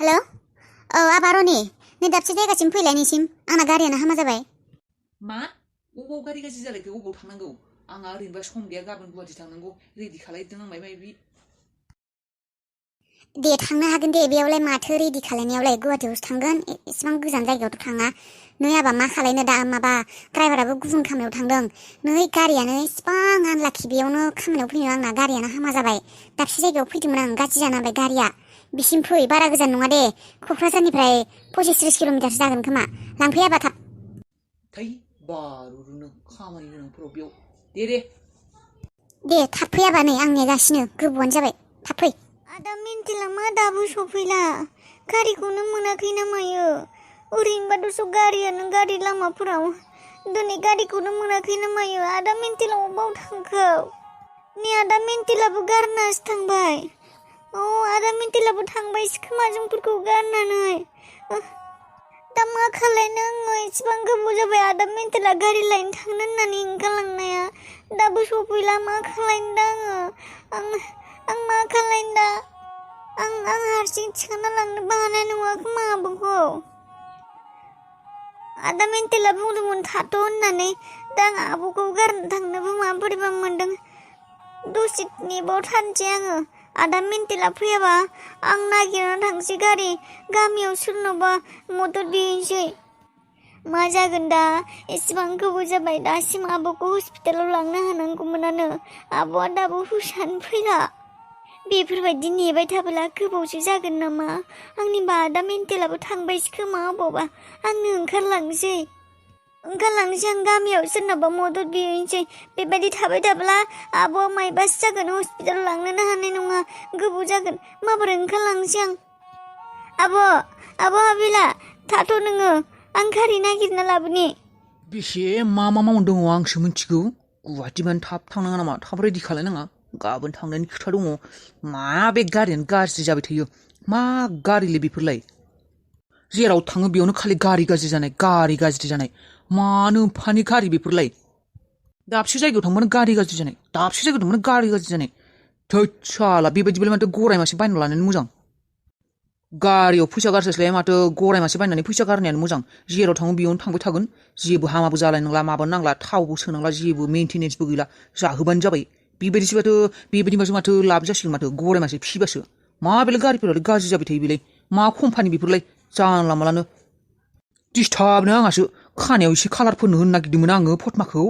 हेल' औ आबा रनि नै दाबसे जायगासिम फैलायनिसिम आंना गारियानो हामा जाबाय। मा अबाव गारि गाज्रि जालायखो अबाव थांनांगौ आंहा ओरैनोबा सम गैया गाबोन गुवाहाटि थांनांगौ रेडि खालायदों आं माबा माबि दे थांनो हागोन दे बेयावलाय माथो रेडि खालायनायावलाय गुवाहाटियावसो थांगोन एसेबां गोजान जायगायावथ' थाङा नै आबा मा खालायनो दा माबा ड्राइभाराबो गुबुन खामानियाव थांदों नै गारियानो इसिबां आनलाखि बेयावनो खामानियाव फैनो आंना गारियानो हामा जाबाय दाबसे जायगायाव फैदोंमोन आं गाज्रि जानांबाय गारिया बिसिम फै बारा गोजान नङा दे क'क्राझारनिफ्राय 25-30 किल'मिटारसो जागोन खोमा लांफै आबा थाब थै बारुरुनो खामानि गोनांफोराव बेयाव दे थाब फै आबा नै आं नेगासिनो गोबावानो जाबाय थाब फै आदा मेन्टेला मा दाबो सफैला गारिखौनो मोनाखै ना मायो ओरैनोबाथ' गारियानो गारि लामाफोराव दिनै गारिखौनो मोनाखै ना मायो आदा मेन्टेला अबाव थांखो नै आदा मेन्टेलाबो गारनासो थांबाय आदा मेन्टेलाबो थांबायसो खोमा जोंफोरखौ गारनानै दा मा खालायनो आङो इसिबां गोबाव जाबाय आदा मेन्टेला गारि लायनो थांनो होननानै ओंखारलांनाया दाबो सफैला मा खालायनो दा आं मा खालायनो दा आं हारसिं थिखांना लांनोबो हानाय नङा खोमा आब'खौ आदा मेन्टेला बुंदोंमोन थाथ' होननानै दा आं आब'खौ गारनो थांनोबो बोरैबा मोनदों दसे नेबावथारनोसै आङो आदा मेन्टेला फैयाबा आं नागिरना थांसै गारि गामियाव सोरनावबा मदद बिहैनोसै मा जागोन दा एसेबां गोबाव जाबाय दासिम आब'खौ हस्पिटालाव लांनो हानांगौमोनानो आब'आ दाबो हुसानो फैला बेफोरबायदि नेबाय थाबोला गोबावसो जागोन नामा आंनिबा आदा मेन्टेलाबो थांबायसो खोमा अबावबा आंनो ओंखारलांसै आं गामियाव सोरनावबा मदद बिहैनोसै बेबायदि थाबाय थाब्ला आब'आ मायबासो जागोन हस्पिटालाव लांनोनो हानाय नङा गोबाव जागोन माबोरै ओंखारलांसै आब' हाबिला थाथ' नोङो आं गारि नागिरना लाबोनि बेसे मा मावनो दङ आंसो मिथिगौ गुवाहाटिबानो थाब थांनाङा नामा थाब रेडि खालायनाङा गाबोन थांनायनि खोथा दङ मा बे गारियानो गाज्रि जाबाय थायो मा गारिलै बेफोरलाय जेराव थाङो बेयावनो खालि गारि गाज्रि जानाय मानो एफानि गारि बेफोरलाय दाबसे जायगायाव थांबानो गारि गाज्रि जानाय दाबसे जायगायाव थांबानो गारि गाज्रि जानाय थोद साला बेबायदिबालाय माथो गराय मासे बायना लानायानो मोजां गारियाव फैसा गारस्लायस्लाय माथो गराय मासे बायनानै फैसा गारनायानो मोजां जेराव थाङो बेयावनो थांबाय थागोन जेबो हामाबो जालाय नंला माबो नांला थावबो सोनांला जेबो मेइनटेनेन्सबो गैला जाहोबानो जाबाय बेबायदिबासो माथो लाब जासिगोन माथो गराय मासे फिसिबासो मा बेलाय गारिफोरालाय गाज्रि जाबाय थायो बेलाय मा कम्पानि बेफोरलाय जानला मालानो दिसथाबनो आंहासो खानायाव एसे कालार फोननो होनो नागिरदोंमोन आङो फटमाखौ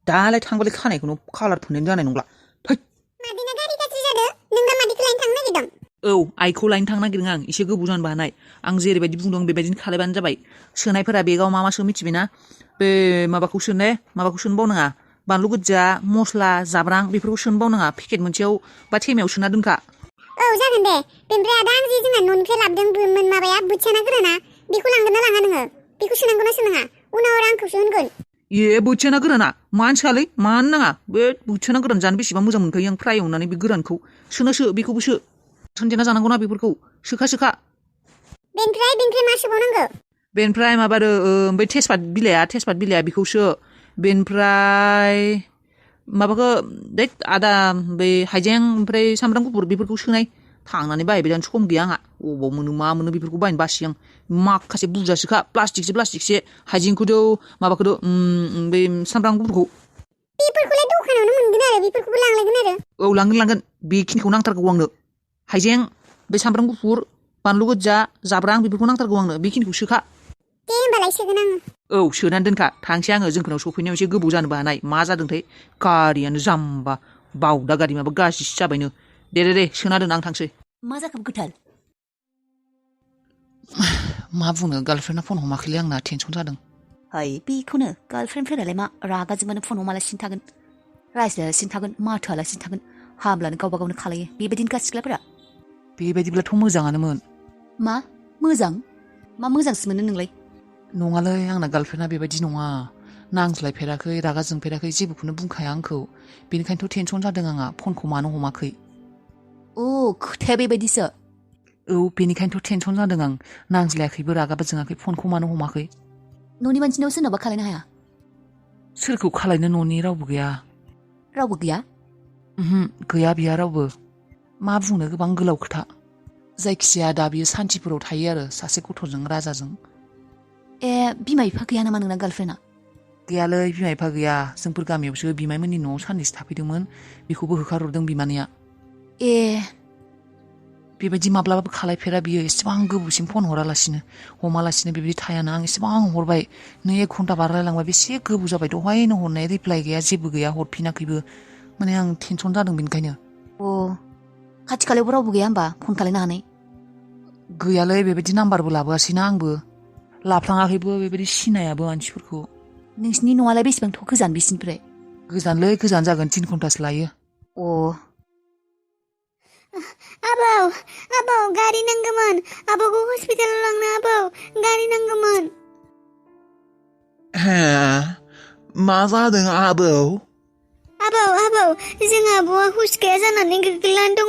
दालाय थांबालाय खानायखौनो कालार फोननाय जानाय नंला मादिना गारि गाज्रि जादों नों दा मादिखौ लायनो थांनो नागिरदों औ आइखौ लायनो थांनो नागिरदों आं एसे गोबाव जानोबो हानाय आं जेरैबायदि बुंदों बेबायदिनो खालायबानो जाबाय सोनायफोरा बेगाव मा सो मिथिबायना बे माबाखौ सोनो बावनाङा बानलु गोजा मस्ला जाब्रां बेफोरखौ सोनो बावनाङा पेकेट मोनसेयाव बा थेमायाव सोना दोनखा औ जागोन दे बेनिफ्राय आदा आं जे जोंना न'निफ्राय लाबोदोंमोन माबाया बोथियाना गोराना बेखौ लांगोन ना लाङा नोङो बेखौ सोनांगौना सोनाङा उनाव रांखौसो होनगोन बोथियाना गोराना मानो सोआलै मानो नाङा बे बोथियाना गोरान जानो बेसेबां मोजां मोनखायो आं फ्राय एवनानै बे गोरानखौ बेखौबो सो सोनदेना जानांगौना बेफोरखौ सोखा बेनिफ्राय मा सोबावनांगौ बेनिफ्राय माबादो बै तेजपात बिलाइया बेखौसो बेनिफ्राय माबाखौ आदा बै हाइजें ओमफ्राय सामब्राम गुफुर बेफोरखौ सोनाय थांनानै बायबाय जानो सम गैया आंहा अबाव मोनो मा मोनो बेफोरखौ बायनो बासि आं माखासे बुरजासोखा प्लास्टिकसे हाइजेंखौथ' माबाखौथ' बै सामब्राम गुफुरखौ बेफोरखौलाय दखानावनो मोनगोन आरो बेफोरखौबो लांलायगोन आरो औ लांगोन बेखिनिखौ नांथारगौ आंनो हाइजें बै सामब्राम गुफुर बानलु गोजा जाब्रां बेफोरखौ नांथारगौ आंनो बेखिनिखौ सोखा दे होमबालाय सोगोन आङो औ सोनानै दोनखा थांसै आङो जोंखौनाव सफैनायाव एसे गोबाव जानोबो हानाय मा जादोंथाय गारियानो जाम्बा बावदा गारि माबा गाज्रिसो जाबायनो दे सोना दोन आं थांसै मा जाखो गोथार मा बुंनो गार्लफ्रेन्डआ फन हमाखैलै आंना टेनसन जादों हाय बेखौनो गार्लफ्रेन्डफोरालाय मा रागा जोंबानो फन हमालासिनो थागोन रायज्लायालासिनो थागोन माथोआलासिनो थागोन हाब्लानो गावबा गावनो खालायो बेबायदिनो सिख्लाफोरा बेबायदिब्लाथ' मोजाङानोमोन मा मोजां मा मोजांसो मोनो नोंलाय नङालै आंना गार्लफ्रेन्डआ बेबायदि नङा नांज्लायफेराखै रागा जोंफेराखै जेबोखौनो बुंखाया आंखौ बेनिखायनोथ' टेनसन जादों आंहा फनखौ मानो हमाखै खोथाया बेबायदिसो औ बेनिखायनोथ' टेनसन जादों आं नांज्लायाखैबो रागाबो जोङाखै फनखौ मानो हमाखै न'नि मानसिनाव सोरनावबा खालायनो हाया सोरखौ खालायनो न'नि रावबो गैया रावबो गैया गैया रावबो मा बुंनो गोबां गोलाव खोथा जायखिजाया दा बियो सान्थिपुराव थायो आरो सासे गथ'जों राजाजों बिमा बिफा गैया नामा नोंना गार्लफ्रेन्डआ गैयालै बिमा बिफा गैया जोंफोर गामियावसो बिमायमोननि न'आव साननैसो थाफैदोंमोन बेखौबो होखारहरदों बिमानैया बेबायदि माब्लाबाबो खालायफेरा बियो एसेबां गोबावसिम फन हरालासिनो हमालासिनो बेबायदि थायाना आं एसेबां हरबाय नै 1 घन्टा बारलायलांबाय बेसे गोबाव जाबाय दहायनो हरनाय रिप्लाइ गैया जेबो गैया हरफिनाखैबो माने आं टेनसन जादों बेनिखायनो खाथि खालायावबो रावबो गैया होमबा फन खालायनो हानाय गैयालै बेबायदि नाम्बारबो लाबोआसैना आंबो लाफ्लाङाखैबो बेबायदि सिनायाबो मानसिफोरखौ नोंसिनि न'आलाय बेसेबांथ' गोजान बिसिनिफ्राय गोजानलै गोजान जागोन 3 घन्टासो लायो आबौ गारि नांगौमोन आबौखौ हस्पिटालाव लांनो आबौ गारि नांगौमोन मा जादों आबौ जों आबौआ हुस गैया जानानै गोग्लैनानै दङ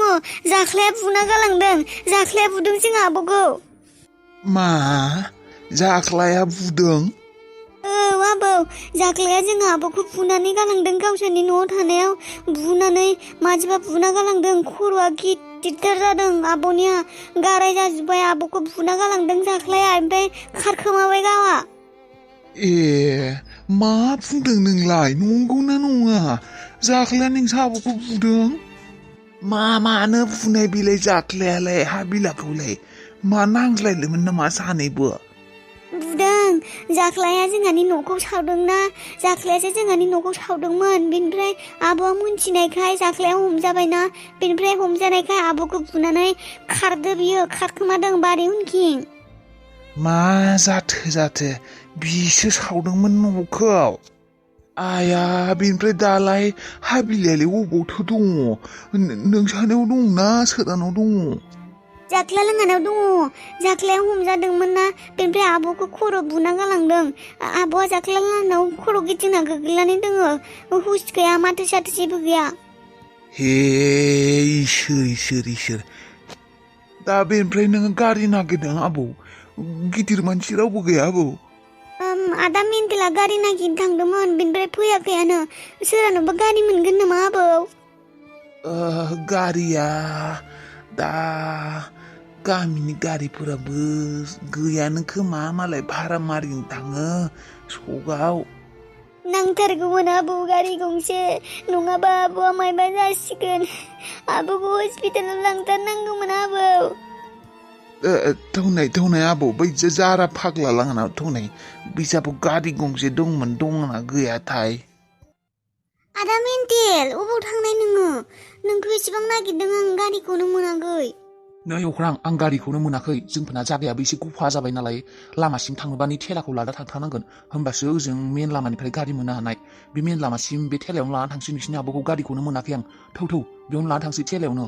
जाख्लाया बुना गालांदों जाख्लाया बुदों जों आबौखौ मा जाख्लाया बुदों आबौ जाख्लाया जों आबौखौ बुनानै गालांदों गावसोरनि न'आव थानायाव बुनानै मानसिबा बुना गालांदों खर'आ गिदिरथार जादों आबौनिया गाराय जाजोब्बाय आबौखौ बुना गालांदों जाख्लाया ओमफ्राय खारखोमाबाय गावआ मा बुंदों नोंलाय नंगौना नङा जाख्लाया नोंसा आबौखौ बुदों मानो बुनाय बिलाय जाख्लायालाय हाबिलाखौलाय मा नांज्लायदोंमोन नामा सानैबो बुदों जाख्लाया जोंहानि न'खौ सावदोंना जाख्लायासो जोंहानि न'खौ सावदोंमोन बेनिफ्राय आबौआ मोनथिनायखाय जाख्लाया हमजाबायना बेनिफ्राय हमजानायखाय आबौखौ बुनानै खारदो बियो खारखोमादों बारि उनखिं मा जाथो बिसो सावदोंमोन न'खौ आया बेनिफ्राय दालाय हाबिलायालाय अबावथो दङ नोंसानाव दंना सोरानाव दङ जाख्ला लोंहानाव दङ जाख्लाया हमजादोंमोन ना बेनिफ्राय आबौखौ खर' बुना गालांदों आबौआ जाख्ला लोंहानाव खर' गिदिंना गोग्लैनानै दङो हुस गैया माथो साथो जेबो गैया हे इसोर दा बेनिफ्राय नोङो गारि नागिरदों आबौ गिदिर मानसि रावबो गैया आबौ आदा मेन्देला गारि नागिरनो थांदोंमोन बेनिफ्राय फैयाखैयानो सोरानावबा गारि मोनगोन नामा आबौ गारिया दा गामिनि गारिफोराबो गैयानो खोमा मालाय भारा मारिनो थाङो सगाव नांथारगौमोन आबौ गारि गंसे नङाबा आबौआ मायबा जासिगोन आबौखौ हस्पिटालाव लांथारनांगौमोन आबौ थौनाय आबौ बै जारा फाग्ला लांनाव थौनाय बैसाबो गारि गंसे दंमोन दंना गैयाथाय आदा मेन्टेल अबाव थांनाय नोंखौ एसेबां नागिरदों आं गारिखौनो मोनाखै नै अख्रां आं गारिखौनो मोनाखै जोंफोरना जागायाबो एसे गुफा जाबाय नालाय लामासिम थांनोबा नै थेलाखौ लाना थांथारनांगोन होमबासो ओजों मेन लामानिफ्राय गारि मोननो हानाय बे मेन लामासिम बे थेलायावनो लाना थांसै नोंसिनि आबौखौ गारिखौनो मोनाखै आं थौ बेयावनो लाना थांसै थेलायावनो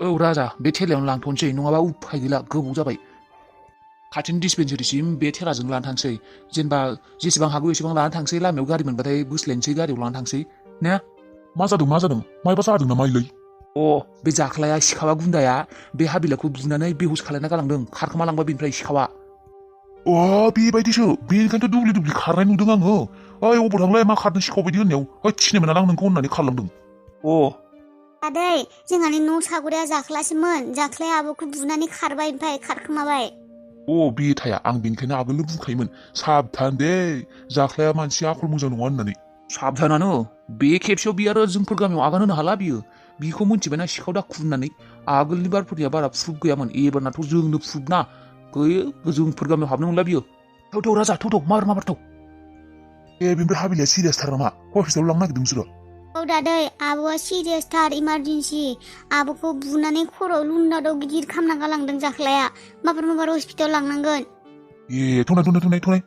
औ राजा बे थेलायावनो लांथ'नोसै नङाबा उफाय गैला गोबाव जाबाय खाथिनि डिसपेन्सारिसिम बे थेलाजों लाना थांसै जेनेबा जेसेबां हागौ एसेबां लाना थांसै लामायाव गारि मोनबाथाय बोस्लायनोसै गारियाव लाना थांसै ने मा जादों मायबा जादों नामालै बे जाख्लाया सिखावा गुन्दाया बे हाबिलाखौ बुनानै बेहुस खालायना गालांदों खारखोमालांबाय बेनिफ्राय सिखावा बेबायदिसो बेनिखायनोथ' दुब्लि खारनाय नुदों आङो ओइ अबाव थांलाय मा खारदों सिखाव बायदि होननायाव थिनो मोना आं नोंखौ होननानै खारलांदों आदै जोंहानि न' सागुरिया जाख्लासोमोन जाख्लाया आबौखौ बुनानै खारबाय ओमफ्राय खारखोमाबाय बे थाया आं बेनिखायनो आगोलनो बुंखायोमोन साबधान दे जाख्लाया मानसि आखल मोजां नङा होननानै साबधानानो बे खेबसेयाव बियो आरो जोंफोर गामियाव आगान होनो हाला बिखौ मोनथिबायना सिखाव दाखु होननानै आगोलनि बारफोरनिया बारा प्रुफ गैयामोन एबारनाथ' जोंनो प्रुफ ना जोंफोर गामियाव हाबनो मोनला बियो थौ राजा थौ माबार थौ बेनिफ्राय हाबिलाया सिरियासथार नामा हस्पिटालाव लांनो नागिरदों बिसोरो दादै आबौआ सिरियासथार इमारजेन्सि आबौखौ बुनानै खर'आव लुन्दादाव गिदिर खामना गालांदों जाख्लाया माबार हस्पिटालाव लांनांगोन थौनाय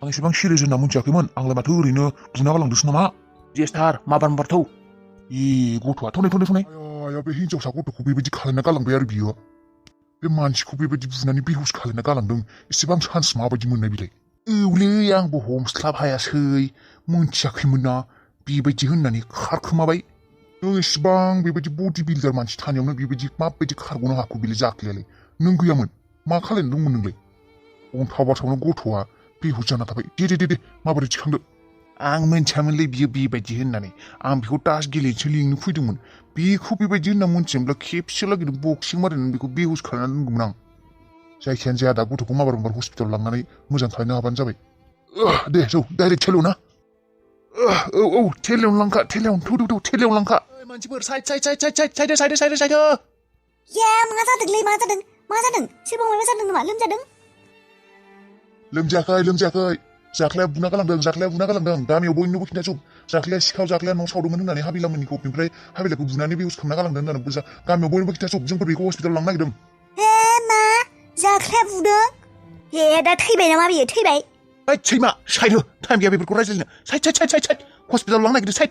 आं एसेबां सिरियास होनना मोनथियाखैमोन आंलाय माथो ओरैनो बुना गालांदोंसो नामा जेस्टार माबार थौ गथ'आ थौनाय बे हिनजावसा गथ'खौ बेबायदि खालायना गालांबाय आरो बियो बे मानसिखौ बेबायदि बुनानै बेहुस खालायना गालांदों एसेबां चान्स माबायदि मोननाय बिलाय औलै आंबो हमस्लाब हायासै मोनथियाखैमोन ना बेबायदि होननानै खारखोमाबाय नों एसेबां बेबायदि बडि बिल्डार मानसि थानायावनो बेबायदि माबायदि खारग'नो हाखौ बेलाय जाख्लायालाय नों गैयामोन मा खालायनो दंमोन नोंलाय अन्थाव बाथावनो गथ'आ बेहुस जाना थाबाय दे माबोरै थिखांदो आं मोनथियामोनलै बियो बेबायदि होननानै आं बेखौ दास गेलेनोसो लिंनो फैदोंमोन बेखौ बेबायदि होनना मोनथियोब्ला खेबसे लागै बक्सिं मारिनानै बेखौ बेहुस खालामनानै दोनगौमोन आं जायखियानो जाया दा गथ'खौ माबार हस्पिटाल लांनानै मोजां खालामनो हाबानो जाबाय दे जौ डाइरेक्ट थेलायाव ना औ थेलायावनो लांखा थेलायावनो थौ थेलायावनो लांखा मानसिफोर साइड या मा जादोंलै मा जादों सोरबा माबा जादों नामा लोमजादों लोमजायाखै जाख्लाया बुना गालांदों गामियाव बयनोबो खिन्थाजोब जाख्लाया सिखाव जाख्लाया न' सावदोंमोन होननानै हाबिलामोननिखौ ओमफ्राय हाबिलाखौ बुनानै बेहुस खालामना गालांदों होननानै गामियाव बयनोबो खिन्थाजोब जोंफोर बेखौ हस्पिटाल लांनो नागिरदों मा जाख्लाया बुदों दा थैबाय नामा बियो थैबाय सैमा साइड हो टाइम गैया बेफोरखौ रायज्लायनो साइड हस्पिटाल लांनो नागिरदों साइड